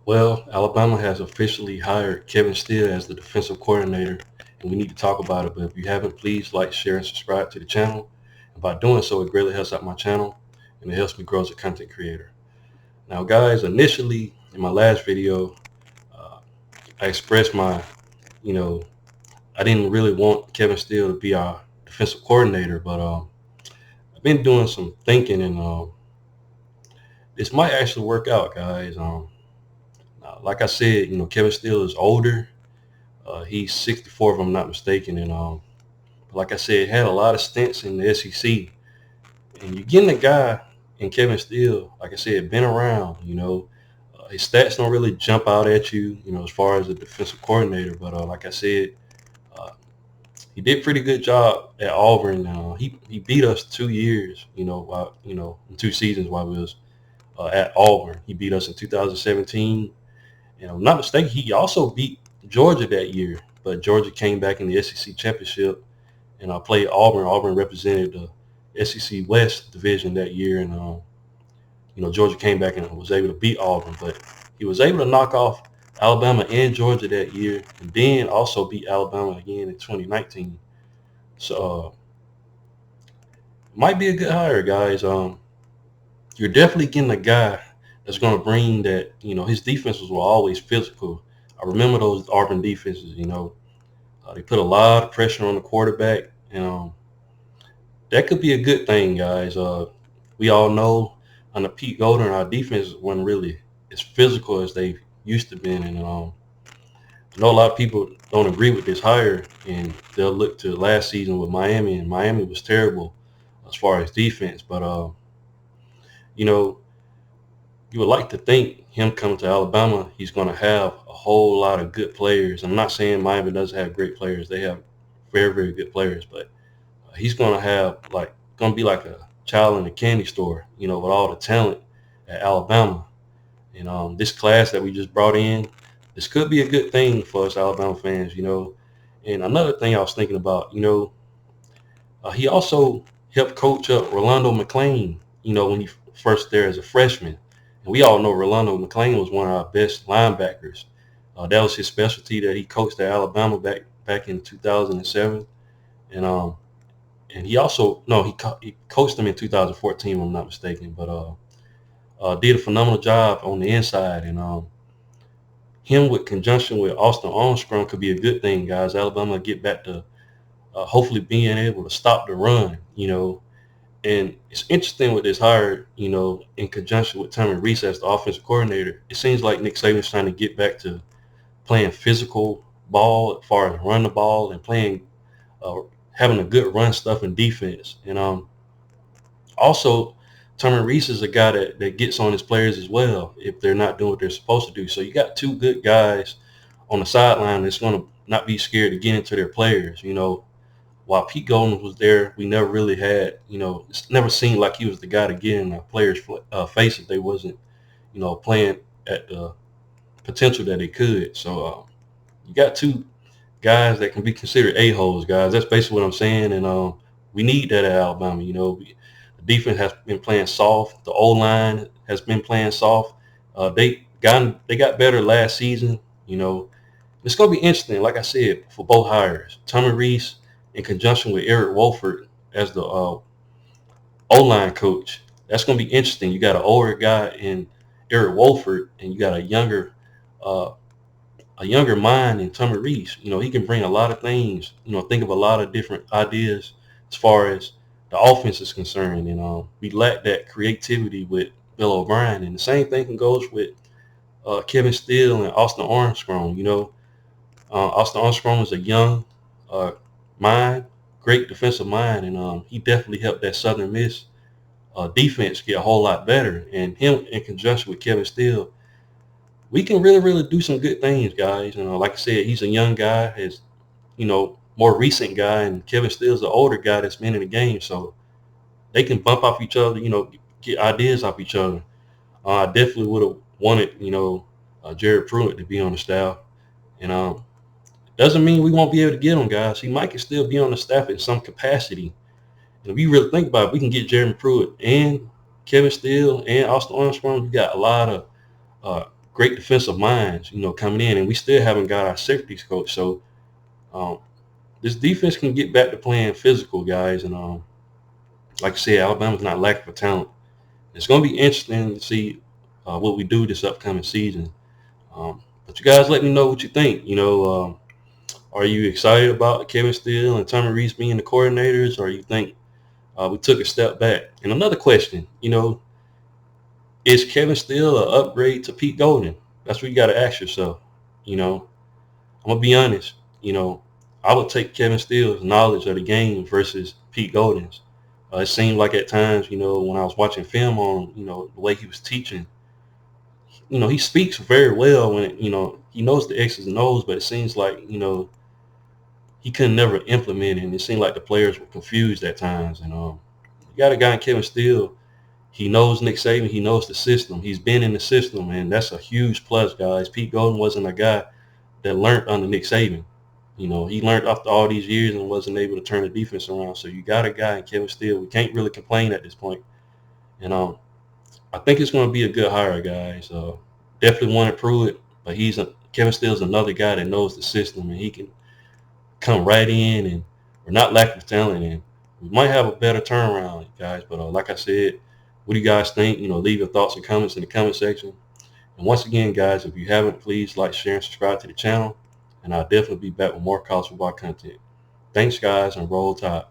Well, Alabama has officially hired Kevin Steele as the defensive coordinator, and we need to talk about it. But if you haven't, please like, share, and subscribe to the channel. And by doing so, it greatly helps out my channel, and it helps me grow as a content creator. Now, guys, initially in my last video, uh, I expressed you know, I didn't really want Kevin Steele to be our defensive coordinator, but I've been doing some thinking, and this might actually work out, guys. Like I said, Kevin Steele is older. He's 64, if I'm not mistaken, and like I said, had a lot of stints in the SEC. And you're getting a guy in Kevin Steele, like I said, been around. His stats don't really jump out at you, as far as a defensive coordinator. But like I said, uh, he did pretty good job at Auburn. He beat us 2 years, while in 2 seasons while we was at Auburn. He beat us in 2017. And if I'm not mistaken, he also beat Georgia that year. But Georgia came back in the SEC championship, and I played Auburn. Auburn represented the SEC West division that year, and Georgia came back and was able to beat Auburn. But he was able to knock off Alabama and Georgia that year, and then also beat Alabama again in 2019. So might be a good hire, guys. You're definitely getting a guy that's going to bring that. His defenses were always physical. I remember those Auburn defenses. They put a lot of pressure on the quarterback, and that could be a good thing, guys. We all know under Pete Golden, our defense wasn't really as physical as they used to be, and I know a lot of people don't agree with this hire, and they'll look to last season with Miami, and Miami was terrible as far as defense. But you know, you would like to think him coming to Alabama, he's going to have a whole lot of good players. I'm not saying Miami doesn't have great players; they have very, very good players, but he's going to have going to be like a child in a candy store, with all the talent at Alabama. And this class that we just brought in, this could be a good thing for us Alabama fans. And another thing I was thinking about, he also helped coach up Rolando McClain, when he first there as a freshman. And we all know Rolando McClain was one of our best linebackers. That was his specialty that he coached at Alabama back in 2007. And he also no he coached them in 2014, if I'm not mistaken. But did a phenomenal job on the inside, and him with conjunction with Austin Armstrong could be a good thing, guys. Alabama get back to hopefully being able to stop the run. And it's interesting with this hire, in conjunction with Tommy Rees as the offensive coordinator. It seems like Nick Saban's trying to get back to playing physical ball as far as run the ball and playing, having a good run stuff and defense. And also, Tommy Rees is a guy that gets on his players as well if they're not doing what they're supposed to do. So you got two good guys on the sideline that's going to not be scared to get into their players. While Pete Golden was there, we never really had, it's never seemed like he was the guy to get in the players' face if they wasn't, playing at the potential that they could. So you got two guys that can be considered a-holes, guys. That's basically what I'm saying. And we need that at Alabama. The defense has been playing soft. The O-line has been playing soft. They got better last season. It's going to be interesting, like I said, for both hires. Tommy Rees in conjunction with Eric Wolford as the O-line coach. That's going to be interesting. You got an older guy in Eric Wolford, and you got uh, a younger mind in Tommy Rees. He can bring a lot of things. Think of a lot of different ideas as far as the offense is concerned. And we lack that creativity with Bill O'Brien. And the same thing goes with Kevin Steele and Austin Armstrong. Austin Armstrong is a young uh, mind, great defensive mind, and he definitely helped that Southern Miss defense get a whole lot better. And him in conjunction with Kevin Steele, we can really, really do some good things, guys. Like I said, he's a young guy, more recent guy, and Kevin Steele's an older guy that's been in the game, so they can bump off each other, get ideas off each other. I definitely would have wanted, Jared Pruitt to be on the staff, and doesn't mean we won't be able to get him, guys. He might can still be on the staff in some capacity. And if you really think about it, we can get Jared Pruitt and Kevin Steele and Austin Armstrong. You got a lot of great defensive minds, coming in, and we still haven't got our safeties coach. So um, this defense can get back to playing physical, guys. And like I said, Alabama's not lacking for talent. It's going to be interesting to see what we do this upcoming season. But you guys, let me know what you think. Are you excited about Kevin Steele and Tommy Rees being the coordinators, or you think we took a step back? And another question, is Kevin Steele an upgrade to Pete Golden? That's what you got to ask yourself. You know, I'm gonna be honest. I would take Kevin Steele's knowledge of the game versus Pete Golden's. It seemed like at times, when I was watching film on, the way he was teaching, he speaks very well when, he knows the X's and O's, but it seems like, he couldn't never implement it. And it seemed like the players were confused at times. And you got a guy in Kevin Steele. He knows Nick Saban. He knows the system. He's been in the system, and that's a huge plus, guys. Pete Golden wasn't a guy that learned under Nick Saban. He learned after all these years and wasn't able to turn the defense around. So you got a guy in Kevin Steele. We can't really complain at this point. And I think it's going to be a good hire, guys. Definitely want to prove it, but Kevin Steele's another guy that knows the system, and he can come right in, and we're not lacking talent, and we might have a better turnaround, guys. But like I said, what do you guys think? Leave your thoughts and comments in the comment section. And once again, guys, if you haven't, please like, share, and subscribe to the channel. And I'll definitely be back with more college football content. Thanks, guys, and roll tide.